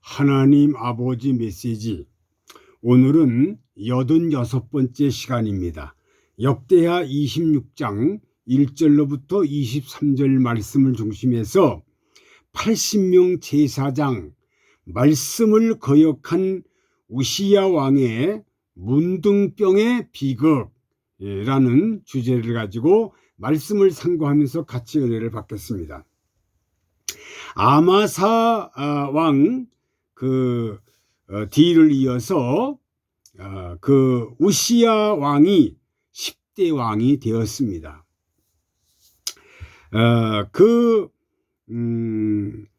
하나님 아버지 메시지. 오늘은 86번째 시간입니다. 역대하 26장 1절로부터 23절 말씀을 중심해서 80명 제사장, 말씀을 거역한 우시야 왕의 문둥병의 비극이라는 주제를 가지고 말씀을 상고하면서 같이 은혜를 받겠습니다. 아마사 왕 뒤를 이어서 우시야 왕이 10대 왕이 되었습니다.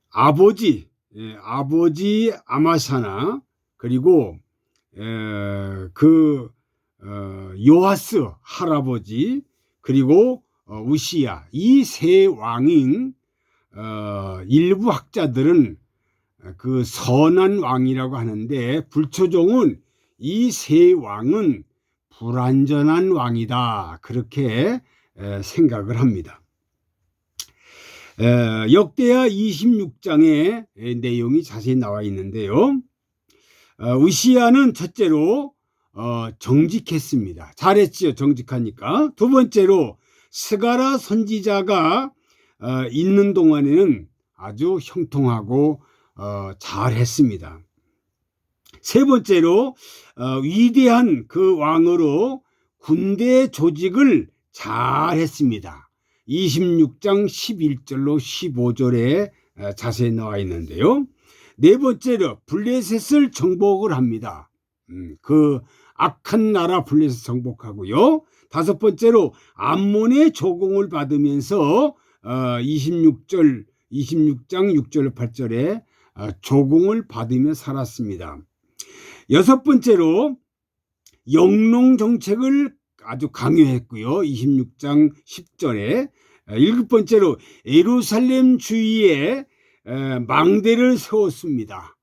아버지 아마사나 그리고 요아스 할아버지 그리고 우시야, 이 세 왕인 일부 학자들은 그 선한 왕이라고 하는데, 불초종은 이 세 왕은 불완전한 왕이다, 그렇게 생각을 합니다. 역대하 26장의 내용이 자세히 나와 있는데요. 우시야는 첫째로 정직했습니다. 잘했지요, 정직하니까. 두 번째로 스가랴 선지자가 있는 동안에는 아주 형통하고 잘했습니다. 세 번째로 위대한 그 왕으로 군대 조직을 잘했습니다. 26장 11절로 15절에 자세히 나와 있는데요. 네 번째로 블레셋을 정복을 합니다. 그 악한 나라 블레셋 정복하고요. 다섯 번째로 암몬의 조공을 받으면서 26장 6절 8절에 조공을 받으며 살았습니다. 여섯 번째로 영농 정책을 아주 강요했고요. 26장 10절에. 일곱 번째로 예루살렘 주위에 망대를 세웠습니다.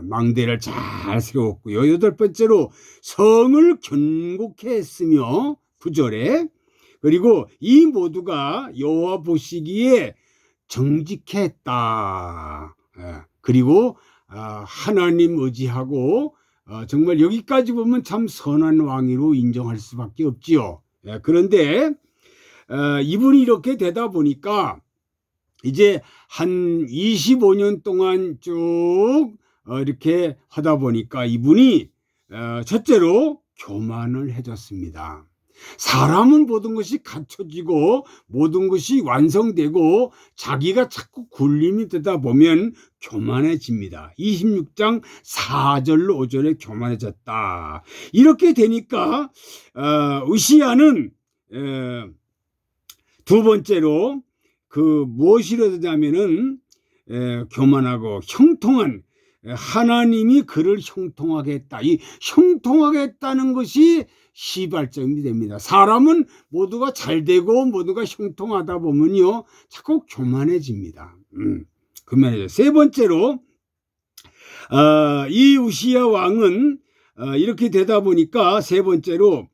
망대를 잘 세웠고요. 여덟 번째로 성을 견고케 했으며 9절에. 그리고 이 모두가 여호와 보시기에 정직했다. 그리고 하나님 의지하고 정말 여기까지 보면 참 선한 왕으로 인정할 수밖에 없지요. 그런데 이분이 이렇게 되다 보니까 이제 한 25년 동안 쭉 이렇게 하다 보니까 이분이 첫째로 교만을 해졌습니다. 사람은 모든 것이 갖춰지고 모든 것이 완성되고 자기가 자꾸 굴림이 되다 보면 교만해집니다. 26장 4절로 5절에 교만해졌다. 이렇게 되니까 우시야는 두 번째로 무엇이라 되냐면은 교만하고 형통한, 하나님이 그를 형통하게 했다. 이 형통하게 했다는 것이 시발점이 됩니다. 사람은 모두가 잘되고 모두가 형통하다 보면요 자꾸 교만해집니다. 교만해져요. 세 번째로 이 우시야 왕은 이렇게 되다 보니까 세 번째로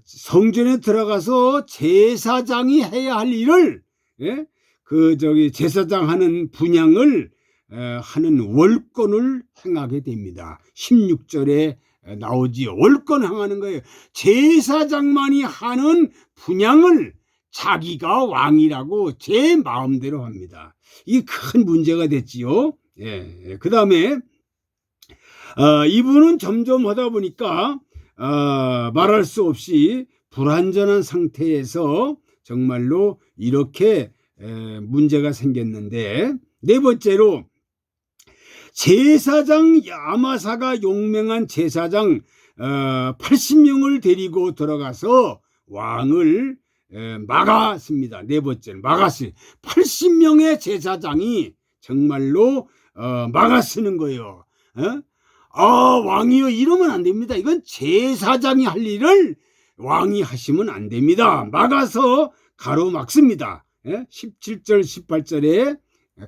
성전에 들어가서 제사장이 해야 할 일을 제사장 하는 분향을 하는 월권을 행하게 됩니다. 16절에 나오지요. 월권 행하는 거예요. 제사장만이 하는 분향을 자기가 왕이라고 제 마음대로 합니다. 이 큰 문제가 됐지요. 그 다음에 이분은 점점 하다 보니까 말할 수 없이 불완전한 상태에서 정말로 이렇게 문제가 생겼는데, 네 번째로 제사장 아마사가 용맹한 제사장 80명을 데리고 들어가서 왕을 막았습니다. 네 번째는 막았어요. 80명의 제사장이 정말로 막아쓰는 거예요. 왕이요, 이러면 안 됩니다. 이건 제사장이 할 일을 왕이 하시면 안 됩니다. 막아서 가로막습니다. 17절 18절에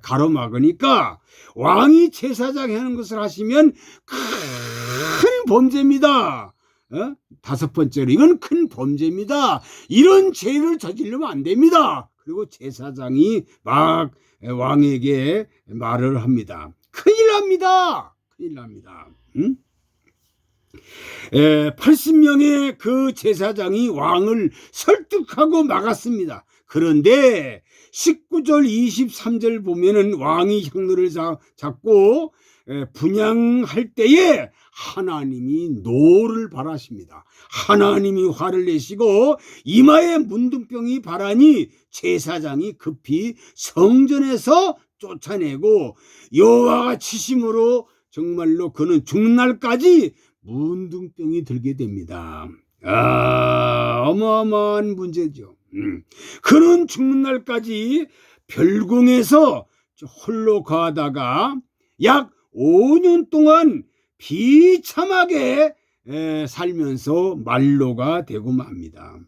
가로막으니까 왕이 제사장 하는 것을 하시면 큰 범죄입니다. 다섯 번째로 이건 큰 범죄입니다. 이런 죄를 저지르면 안 됩니다. 그리고 제사장이 막 왕에게 말을 합니다. 큰일 납니다. 큰일 납니다. 80명의 그 제사장이 왕을 설득하고 막았습니다. 그런데 19절 23절 보면은 왕이 향로를 잡고 분향할 때에 하나님이 노를 발하십니다. 하나님이 화를 내시고 이마에 문둥병이 발하니 제사장이 급히 성전에서 쫓아내고 여호와가 치심으로 정말로 그는 죽는 날까지 문둥병이 들게 됩니다. 어마어마한 문제죠. 그는 죽는 날까지 별궁에서 홀로 거하다가 약 5년 동안 비참하게 살면서 말로가 되고 맙니다.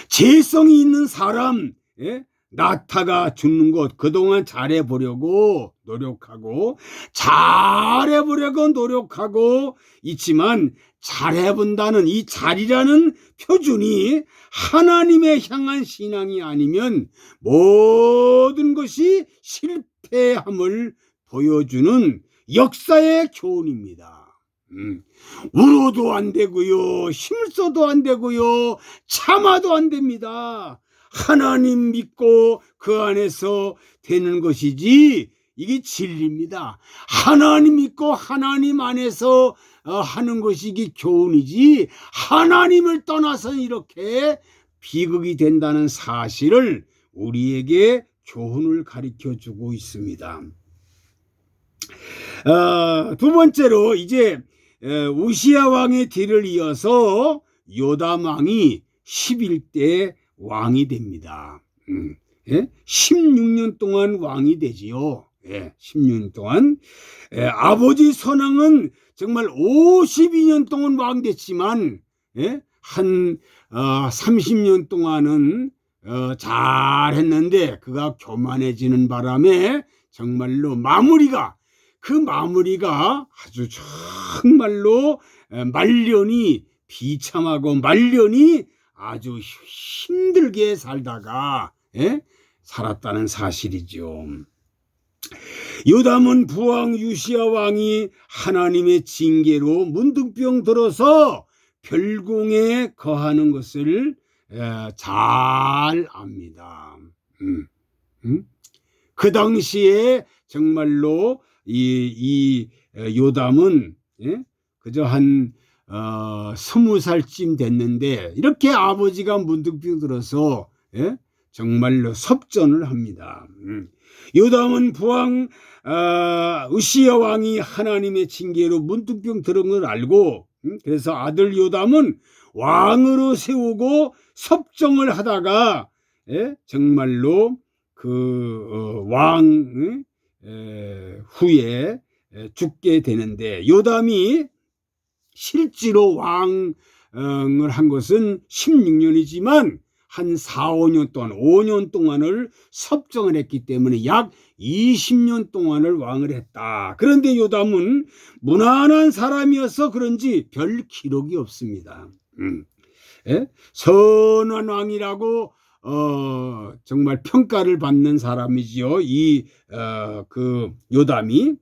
재성이 있는 사람, 나타가 죽는 것 그동안 잘해보려고 노력하고 있지만 잘해본다는 이 잘이라는 표준이 하나님의 향한 신앙이 아니면 모든 것이 실패함을 보여주는 역사의 교훈입니다. 울어도 안 되고요, 힘을 써도 안 되고요, 참아도 안 됩니다. 하나님 믿고 그 안에서 되는 것이지 이게 진리입니다. 하나님 믿고 하나님 안에서 하는 것이 이게 교훈이지 하나님을 떠나서 이렇게 비극이 된다는 사실을 우리에게 교훈을 가르쳐주고 있습니다. 두 번째로 이제 우시야 왕의 뒤를 이어서 요담 왕이 11대 왕이 됩니다. 16년 동안 왕이 되지요. 16년 동안. 아버지 선왕은 정말 52년 동안 왕 됐지만 한 30년 동안은 잘했는데 그가 교만해지는 바람에 정말로 그 마무리가 아주 정말로 말년이 비참하고 말년이 아주 힘들게 살다가 살았다는 사실이죠. 요담은 부왕 유시야 왕이 하나님의 징계로 문둥병 들어서 별궁에 거하는 것을 잘 압니다. 그 당시에 정말로 이 요담은 그저 한 20살쯤 됐는데 이렇게 아버지가 문둥병 들어서 정말로 섭전을 합니다. 요담은 부왕 우시야 왕이 하나님의 징계로 문둥병 들은 걸 알고 그래서 아들 요담은 왕으로 세우고 섭정을 하다가 정말로 그 왕 후에 죽게 되는데 요담이 실제로 왕을 한 것은 16년이지만 한 4-5년 동안 5년 동안을 섭정을 했기 때문에 약 20년 동안을 왕을 했다. 그런데 요담은 무난한 사람이어서 그런지 별 기록이 없습니다. 선한 왕이라고 정말 평가를 받는 사람이지요. 그 요담이.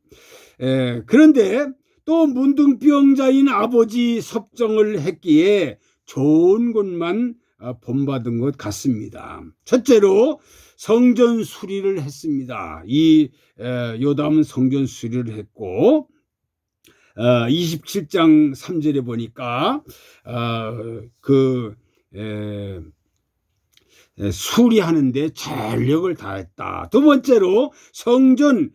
그런데 또 문둥병자인 아버지 섭정을 했기에 좋은 것만 본받은 것 같습니다. 첫째로 성전 수리를 했습니다. 이 요담은 성전 수리를 했고 27장 3절에 보니까 수리하는데 전력을 다했다. 두 번째로 성전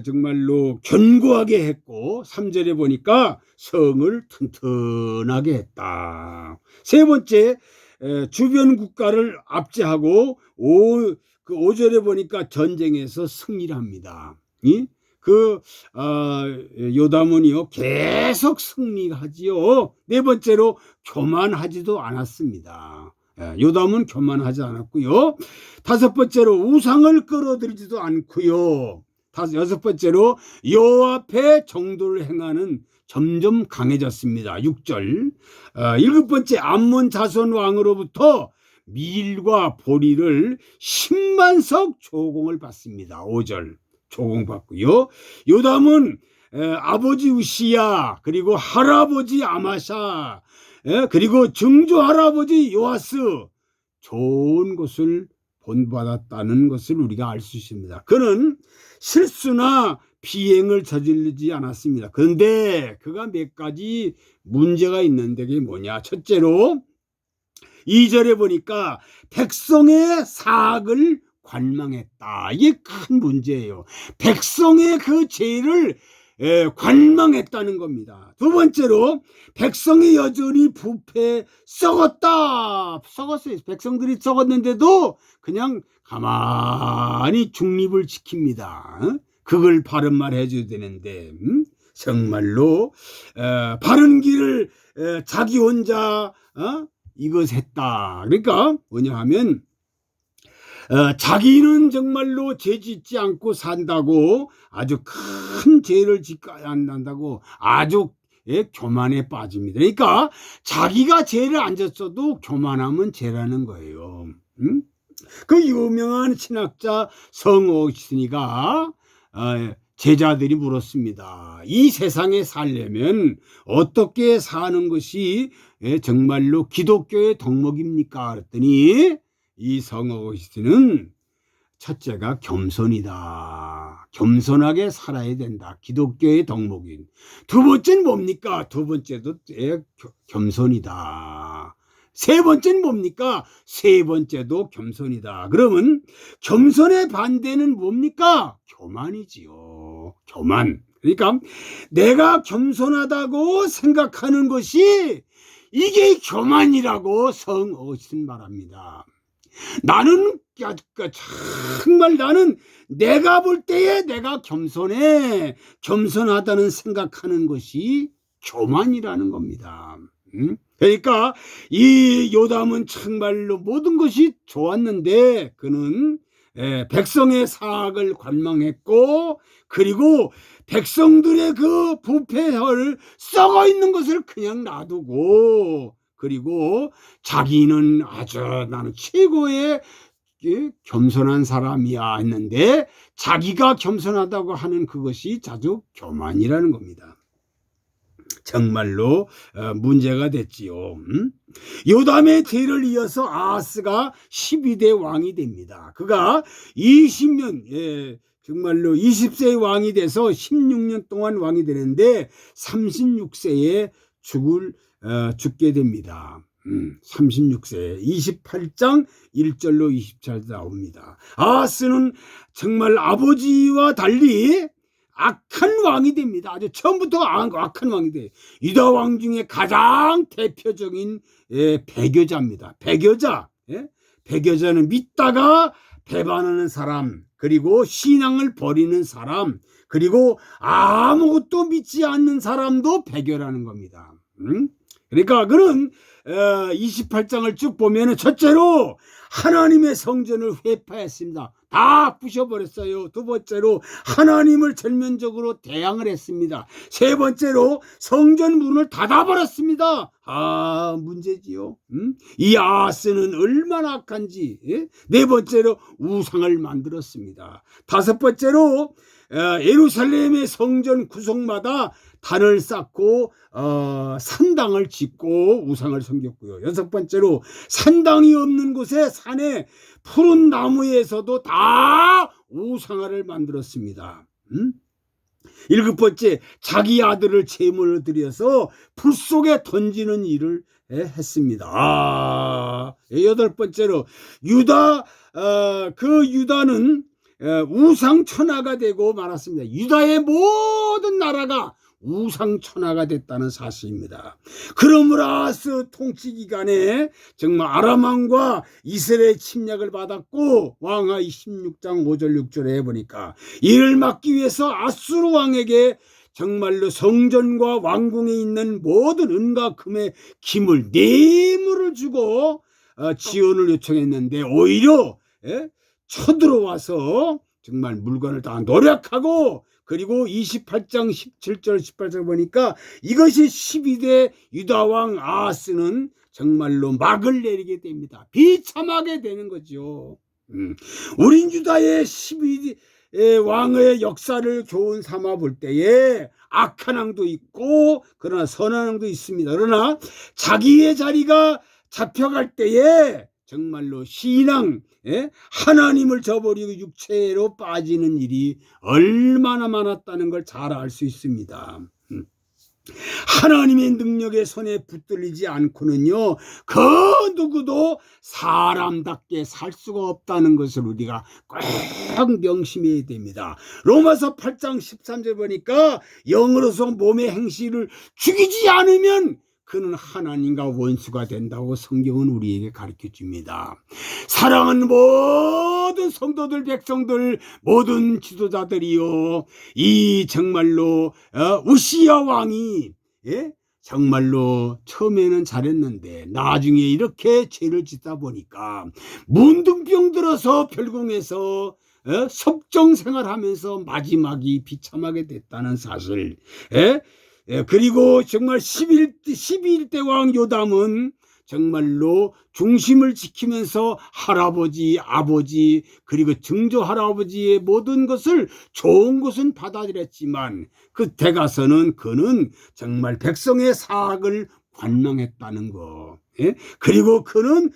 정말로 견고하게 했고 3절에 보니까 성을 튼튼하게 했다. 세 번째 주변 국가를 압제하고 5절에 보니까 전쟁에서 승리를 합니다. 요담은요 계속 승리하지요. 네 번째로 교만하지도 않았습니다. 요담은 교만하지 않았고요. 다섯 번째로 우상을 끌어들이지도 않고요. 여섯 번째로 여호와 앞에 정도를 행하는 점점 강해졌습니다. 6절. 일곱 번째, 암몬 자손 왕으로부터 밀과 보리를 10만 석 조공을 받습니다. 5절. 조공받고요. 요담은 아버지 우시야, 그리고 할아버지 아마샤, 그리고 증조 할아버지 요아스, 좋은 것을 본받았다는 것을 우리가 알 수 있습니다. 그는 실수나 비행을 저지르지 않았습니다. 그런데 그가 몇 가지 문제가 있는데 그게 뭐냐? 첫째로 2절에 보니까 백성의 사악을 관망했다. 이게 큰 문제예요. 백성의 그 죄를 관망했다는 겁니다. 두 번째로 백성이 여전히 부패 썩었어요. 백성들이 썩었는데도 그냥 가만히 중립을 지킵니다. 그걸 바른 말 해줘야 되는데 정말로 바른 길을 자기 혼자 이것 했다. 그러니까 뭐냐 하면 자기는 정말로 죄 짓지 않고 산다고, 아주 큰 죄를 짓지 않는다고 아주 교만에 빠집니다. 그러니까 자기가 죄를 안 졌어도 교만하면 죄라는 거예요. 그 유명한 신학자 성옥신이가 제자들이 물었습니다. 이 세상에 살려면 어떻게 사는 것이 정말로 기독교의 덕목입니까? 그랬더니 이 성옥신은 첫째가 겸손이다. 겸손하게 살아야 된다. 기독교의 덕목인. 두 번째는 뭡니까? 두 번째도 겸손이다. 세 번째는 뭡니까? 세 번째도 겸손이다. 그러면 겸손의 반대는 뭡니까? 교만이지요. 교만. 그러니까 내가 겸손하다고 생각하는 것이 이게 교만이라고 성옥신 말합니다. 나는 정말 내가 볼 때에 내가 겸손하다는 생각하는 것이 교만이라는 겁니다. 그러니까 이 요담은 정말로 모든 것이 좋았는데 그는 백성의 사악을 관망했고, 그리고 백성들의 그 부패를 썩어 있는 것을 그냥 놔두고, 그리고 자기는 나는 최고의 겸손한 사람이야 했는데 자기가 겸손하다고 하는 그것이 자주 교만이라는 겁니다. 정말로 문제가 됐지요. 요담의 뒤를 이어서 아하스가 12대 왕이 됩니다. 그가 20년 정말로 20세의 왕이 돼서 16년 동안 왕이 되는데 36세에 죽게 됩니다. 36세 28장 1절로 20절 나옵니다. 아하스는 정말 아버지와 달리 악한 왕이 됩니다. 아주 처음부터 악한 왕이 돼요. 유다 왕 중에 가장 대표적인 배교자입니다. 배교자는 믿다가 배반하는 사람, 그리고 신앙을 버리는 사람, 그리고 아무것도 믿지 않는 사람도 배교라는 겁니다. 그러니까 그는 28장을 쭉 보면 첫째로 하나님의 성전을 회파했습니다. 다 부셔버렸어요. 두 번째로 하나님을 전면적으로 대항을 했습니다. 세 번째로 성전 문을 닫아버렸습니다. 문제지요. 이 아하스는 얼마나 악한지. 네 번째로 우상을 만들었습니다. 다섯 번째로 예루살렘의 성전 구석마다 단을 쌓고 산당을 짓고 우상을 섬겼고요. 여섯 번째로 산당이 없는 곳에 산에 푸른 나무에서도 다 우상화를 만들었습니다. 일곱 번째, 자기 아들을 제물로 드려서 불 속에 던지는 일을 했습니다. 여덟 번째로 유다는 우상천하가 되고 말았습니다. 유다의 모든 나라가 우상천하가 됐다는 사실입니다. 그러므로 아하스 통치 기간에 정말 아람 왕과 이스라엘 침략을 받았고, 왕하 16장 5절 6절에 해보니까 이를 막기 위해서 아수르 왕에게 정말로 성전과 왕궁에 있는 모든 은과 금의 기물, 뇌물을 주고 지원을 요청했는데 오히려 쳐들어와서 정말 물건을 다 노력하고, 그리고 28장 17절 18절 보니까 이것이 12대 유다왕 아하스는 정말로 막을 내리게 됩니다. 비참하게 되는 거죠. 우린 유다의 12대 왕의 역사를 교훈 삼아 볼 때에 악한 왕도 있고 그러나 선한 왕도 있습니다. 그러나 자기의 자리가 잡혀갈 때에 정말로 신앙, 하나님을 저버리고 육체로 빠지는 일이 얼마나 많았다는 걸 잘 알 수 있습니다. 하나님의 능력의 손에 붙들리지 않고는요, 그 누구도 사람답게 살 수가 없다는 것을 우리가 꼭 명심해야 됩니다. 로마서 8장 13절 보니까 영으로서 몸의 행실을 죽이지 않으면 그는 하나님과 원수가 된다고 성경은 우리에게 가르쳐 줍니다. 사랑하는 모든 성도들, 백성들, 모든 지도자들이요, 이 정말로 우시야 왕이 정말로 처음에는 잘했는데 나중에 이렇게 죄를 짓다 보니까 문둥병 들어서 별궁에서 섭정 생활하면서 마지막이 비참하게 됐다는 사실. 그리고 정말 11대 왕 요담은 정말로 중심을 지키면서 할아버지, 아버지, 그리고 증조 할아버지의 모든 것을 좋은 것은 받아들였지만 끝에 가서는 그는 정말 백성의 사악을 관망했다는 거. 그리고 그는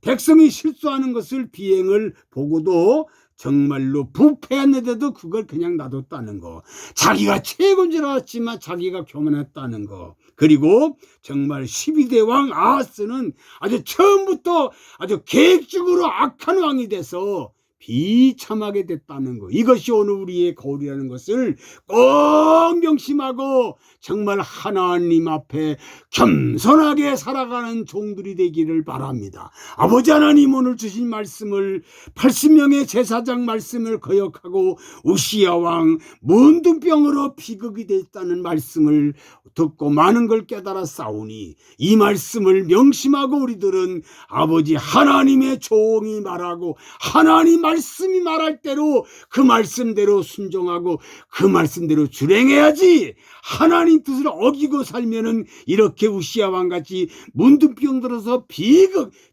백성이 실수하는 것을 비행을 보고도 정말로 부패했는데도 그걸 그냥 놔뒀다는 거. 자기가 최고인 줄 알았지만 자기가 교만했다는 거. 그리고 정말 12대 왕 아하스는 아주 처음부터 아주 계획적으로 악한 왕이 돼서 비참하게 됐다는 거. 이것이 오늘 우리의 거울이라는 것을 꼭 명심하고 정말 하나님 앞에 겸손하게 살아가는 종들이 되기를 바랍니다. 아버지 하나님, 오늘 주신 말씀을 80명의 제사장 말씀을 거역하고 우시야 왕 문둥병으로 비극이 됐다는 말씀을 듣고 많은 걸 깨달아 싸우니 이 말씀을 명심하고 우리들은 아버지 하나님의 종이 말하고 하나님 말씀이 말할 대로 그 말씀대로 순종하고 그 말씀대로 준행해야지, 하나님 뜻을 어기고 살면은 이렇게 우시야 왕같이 문둥병 들어서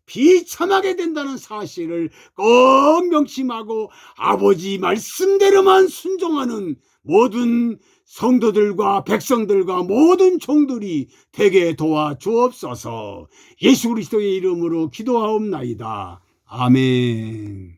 비참하게 된다는 사실을 꼭 명심하고 아버지 말씀대로만 순종하는 모든 성도들과 백성들과 모든 종들이 되게 도와주옵소서. 예수 그리스도의 이름으로 기도하옵나이다. 아멘.